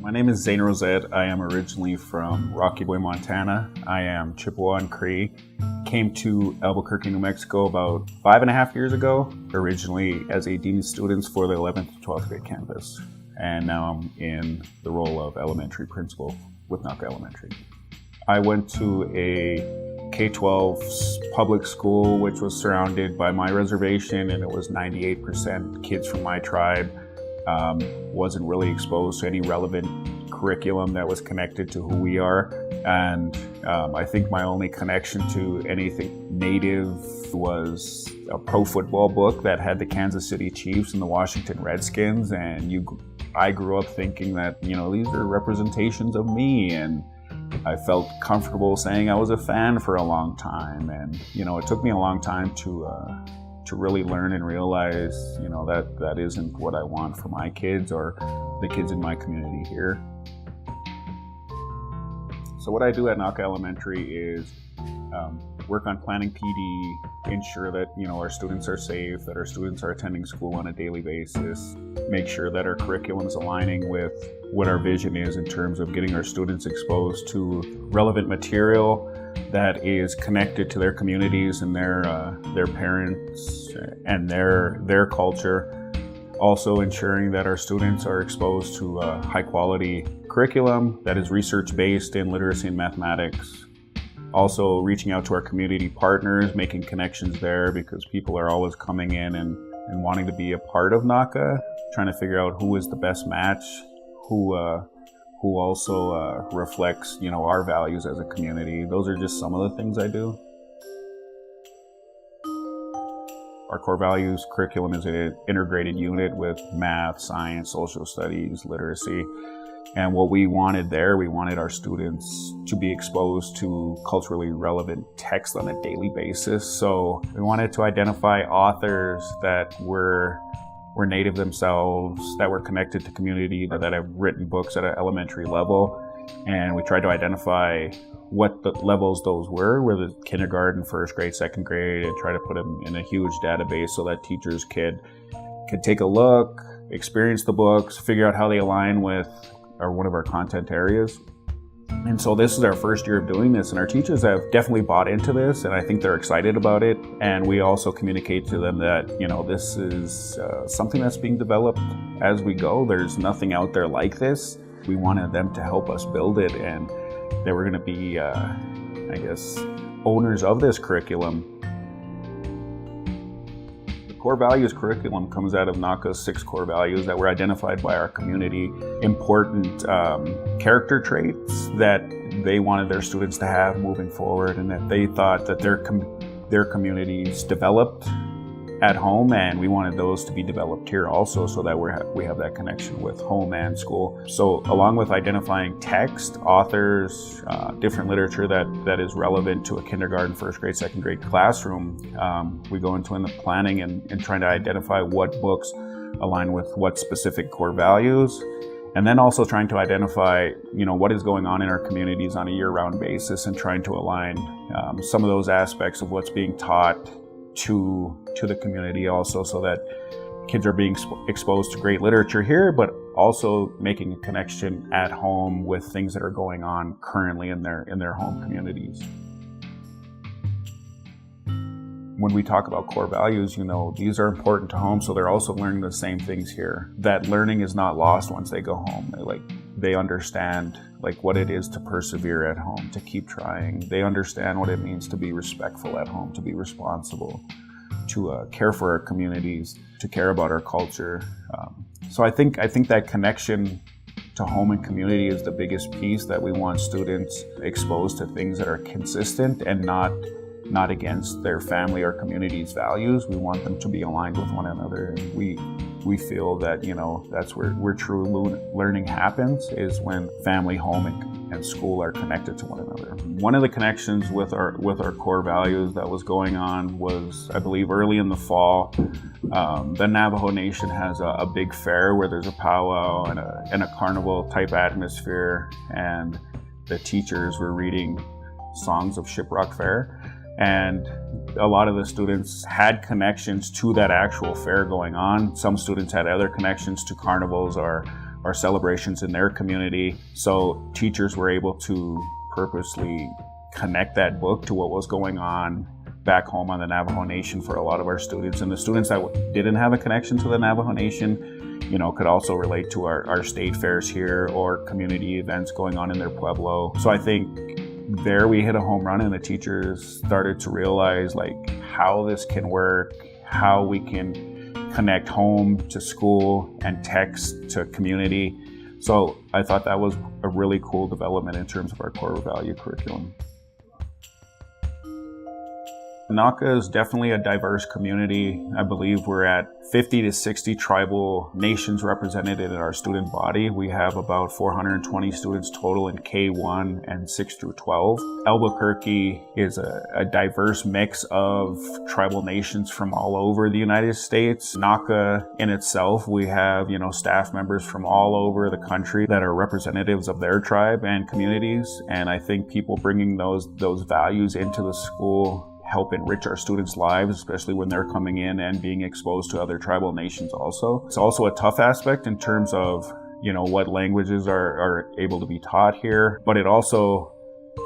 My name is Zane Rosette. I am originally from Rocky Boy, Montana. I am Chippewa and Cree. Came to Albuquerque, New Mexico about 5.5 years ago, originally as a dean of students for the 11th to 12th grade campus. And now I'm in the role of elementary principal with NACA Elementary. I went to a K-12 public school, which was surrounded by my reservation, and it was 98% kids from my tribe. Wasn't really exposed to any relevant curriculum that was connected to who we are. And I think my only connection to anything native was a pro football book that had the Kansas City Chiefs and the Washington Redskins. And I grew up thinking that, these are representations of me. And I felt comfortable saying I was a fan for a long time. And, it took me a long time to really learn and realize, that isn't what I want for my kids or the kids in my community here. So what I do at NACA Elementary is work on planning PD, ensure that, our students are safe, that our students are attending school on a daily basis, make sure that our curriculum is aligning with what our vision is in terms of getting our students exposed to relevant material that is connected to their communities and their parents and their culture. Also ensuring that our students are exposed to high quality curriculum that is research based in literacy and mathematics. Also reaching out to our community partners, making connections there because people are always coming in and wanting to be a part of NACA, trying to figure out who is the best match, who also reflects, our values as a community. Those are just some of the things I do. Our core values curriculum is an integrated unit with math, science, social studies, literacy. And what we wanted our students to be exposed to culturally relevant text on a daily basis. So we wanted to identify authors that were native themselves, that were connected to community, that have written books at an elementary level. And we tried to identify what the levels those were the kindergarten, first grade, second grade, and try to put them in a huge database so that teachers could take a look, experience the books, figure out how they align with one of our content areas. And so this is our first year of doing this, and our teachers have definitely bought into this, and I think they're excited about it. And we also communicate to them that, this is something that's being developed as we go. There's nothing out there like this. We wanted them to help us build it, and they were going to be, owners of this curriculum. The core values curriculum comes out of NACA's 6 core values that were identified by our community, important character traits that they wanted their students to have moving forward, and that they thought that their communities developed at home, and we wanted those to be developed here also, so that we have that connection with home and school. So along with identifying text, authors, different literature that is relevant to a kindergarten, first grade, second grade classroom, we go into the planning and trying to identify what books align with what specific core values. And then also trying to identify, what is going on in our communities on a year-round basis, and trying to align some of those aspects of what's being taught to the community also, so that kids are being exposed to great literature here, but also making a connection at home with things that are going on currently in their home communities. When we talk about core values, these are important to home, so they're also learning the same things here. That learning is not lost once they go home. They understand what it is to persevere at home, to keep trying. They understand what it means to be respectful at home, to be responsible, to care for our communities, to care about our culture. So I think that connection to home and community is the biggest piece, that we want students exposed to things that are consistent and not against their family or community's values. We want them to be aligned with one another. And we feel that, that's where true learning happens, is when family, home, and school are connected to one another. One of the connections with our core values that was going on was, I believe, early in the fall. The Navajo Nation has a big fair where there's a powwow and a carnival type atmosphere, and the teachers were reading songs of Shiprock Fair. And a lot of the students had connections to that actual fair going on. Some students had other connections to carnivals or our celebrations in their community. So teachers were able to purposely connect that book to what was going on back home on the Navajo Nation for a lot of our students. And the students that didn't have a connection to the Navajo Nation, could also relate to our state fairs here or community events going on in their pueblo. So I think there we hit a home run, and the teachers started to realize like how this can work, how we can connect home to school and text to community. So I thought that was a really cool development in terms of our core value curriculum. NACA is definitely a diverse community. I believe we're at 50 to 60 tribal nations represented in our student body. We have about 420 students total in K-1 and 6 through 12. Albuquerque is a diverse mix of tribal nations from all over the United States. NACA in itself, we have, staff members from all over the country that are representatives of their tribe and communities. And I think people bringing those values into the school help enrich our students' lives, especially when they're coming in and being exposed to other tribal nations also. It's also a tough aspect in terms of, what languages are able to be taught here, but it also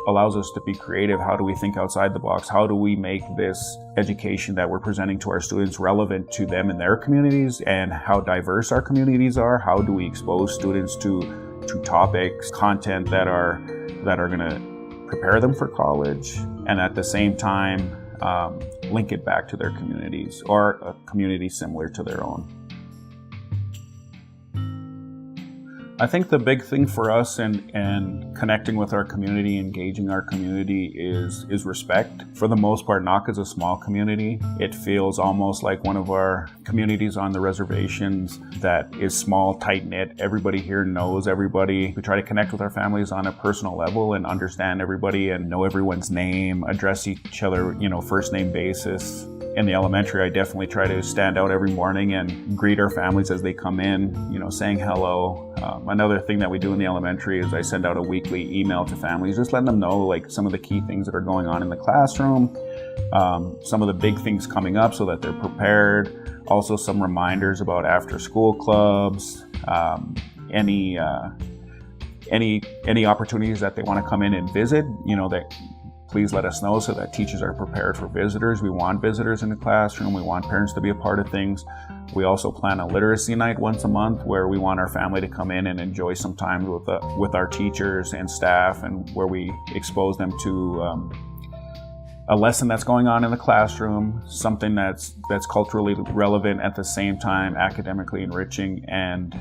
allows us to be creative. How do we think outside the box? How do we make this education that we're presenting to our students relevant to them and their communities, and how diverse our communities are? How do we expose students to topics, content that are going to prepare them for college, and at the same time link it back to their communities or a community similar to their own. I think the big thing for us and connecting with our community, engaging our community is respect. For the most part, NACA is a small community. It feels almost like one of our communities on the reservations that is small, tight-knit. Everybody here knows everybody. We try to connect with our families on a personal level and understand everybody and know everyone's name, address each other, first name basis. In the elementary, I definitely try to stand out every morning and greet our families as they come in, saying hello. Another thing that we do in the elementary is I send out a weekly email to families, just letting them know like some of the key things that are going on in the classroom, some of the big things coming up so that they're prepared. Also some reminders about after school clubs, any opportunities that they want to come in and visit, that please let us know so that teachers are prepared for visitors. We want visitors in the classroom. We want parents to be a part of things. We also plan a literacy night once a month where we want our family to come in and enjoy some time with our teachers and staff, and where we expose them to a lesson that's going on in the classroom, something that's culturally relevant at the same time academically enriching. And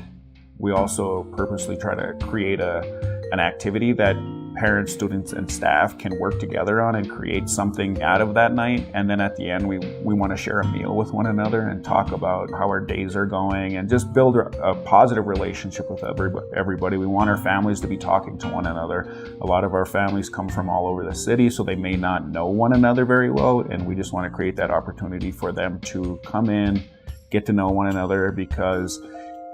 we also purposely try to create an activity that parents, students, and staff can work together on and create something out of that night. And then at the end, we want to share a meal with one another and talk about how our days are going and just build a positive relationship with everybody. We want our families to be talking to one another. A lot of our families come from all over the city, so they may not know one another very well. And we just want to create that opportunity for them to come in, get to know one another, because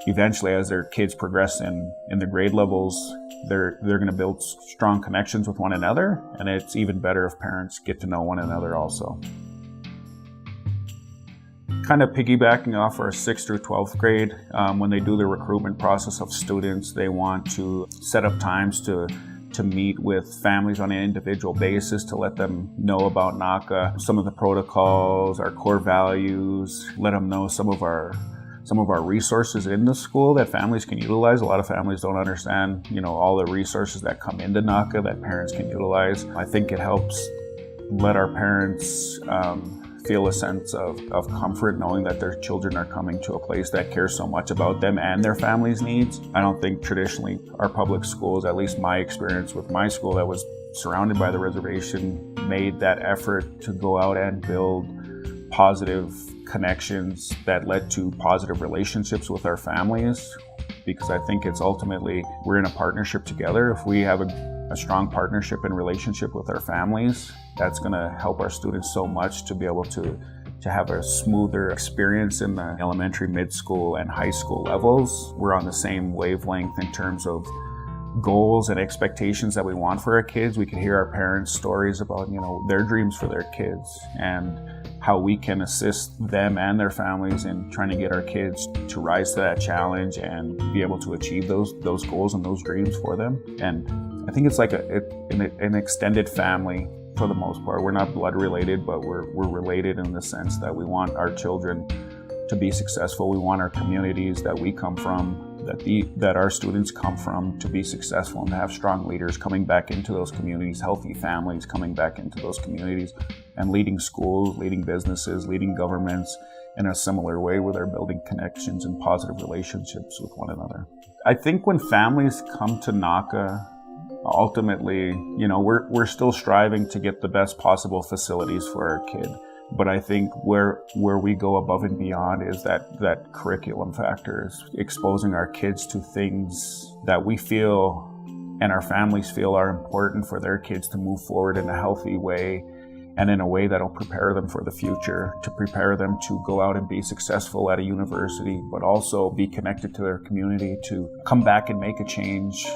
eventually as their kids progress in the grade levels, they're going to build strong connections with one another, and it's even better if parents get to know one another also. Kind of piggybacking off our 6th through 12th grade, when they do the recruitment process of students, they want to set up times to meet with families on an individual basis to let them know about NACA, some of the protocols, our core values, let them know some of our resources in the school that families can utilize. A lot of families don't understand, all the resources that come into NACA that parents can utilize. I think it helps let our parents feel a sense of comfort knowing that their children are coming to a place that cares so much about them and their family's needs. I don't think traditionally our public schools, at least my experience with my school that was surrounded by the reservation, made that effort to go out and build positive connections that led to positive relationships with our families, because I think it's ultimately we're in a partnership together. If we have a strong partnership and relationship with our families, that's going to help our students so much to be able to have a smoother experience in the elementary, mid school, and high school levels. We're on the same wavelength in terms of goals and expectations that we want for our kids. We can hear our parents' stories about, their dreams for their kids and how we can assist them and their families in trying to get our kids to rise to that challenge and be able to achieve those goals and those dreams for them. And I think it's like an extended family for the most part. We're not blood related, but we're related in the sense that we want our children to be successful. We want our communities that we come from, that our students come from, to be successful and to have strong leaders coming back into those communities, healthy families coming back into those communities, and leading schools, leading businesses, leading governments in a similar way where they're building connections and positive relationships with one another. I think when families come to NACA, ultimately, we're still striving to get the best possible facilities for our kid. But I think where we go above and beyond is that curriculum factor, is exposing our kids to things that we feel and our families feel are important for their kids to move forward in a healthy way, and in a way that'll prepare them for the future, to prepare them to go out and be successful at a university, but also be connected to their community, to come back and make a change,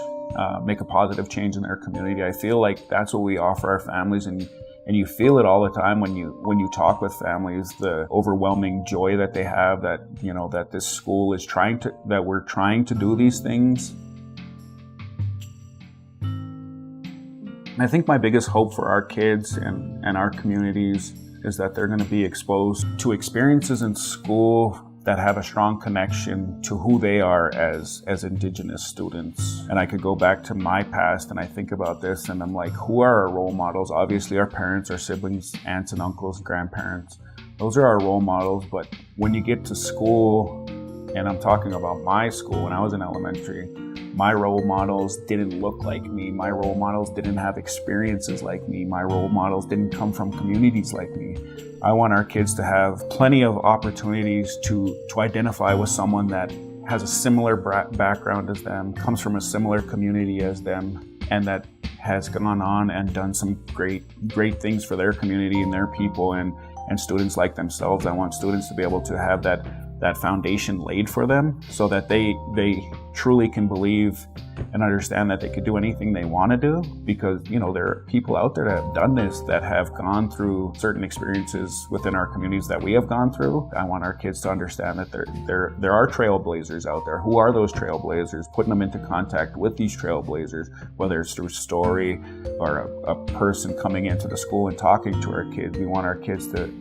make a positive change in their community. I feel like that's what we offer our families, and you feel it all the time when you talk with families, the overwhelming joy that they have, that that this school is that we're trying to do these things. I think my biggest hope for our kids and our communities is that they're going to be exposed to experiences in school that have a strong connection to who they are as Indigenous students. And I could go back to my past and I think about this and I'm like, who are our role models? Obviously our parents, our siblings, aunts and uncles, grandparents. Those are our role models. But when you get to school, and I'm talking about my school when I was in elementary, my role models didn't look like me. My role models didn't have experiences like me. My role models didn't come from communities like me. I want our kids to have plenty of opportunities to identify with someone that has a similar background as them, comes from a similar community as them, and that has gone on and done some great things for their community and their people and students like themselves. I want students to be able to have that foundation laid for them so that they truly can believe and understand that they could do anything they want to do, because there are people out there that have done this, that have gone through certain experiences within our communities that we have gone through. I want our kids to understand that there are trailblazers out there. Who are those trailblazers? Putting them into contact with these trailblazers, whether it's through story or a person coming into the school and talking to our kids. We want our kids to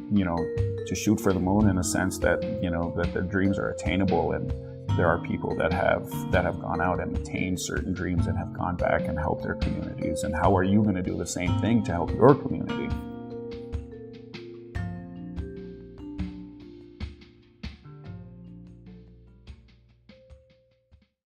shoot for the moon, in a sense that that their dreams are attainable, and there are people that have gone out and attained certain dreams and have gone back and helped their communities. And how are you going to do the same thing to help your community?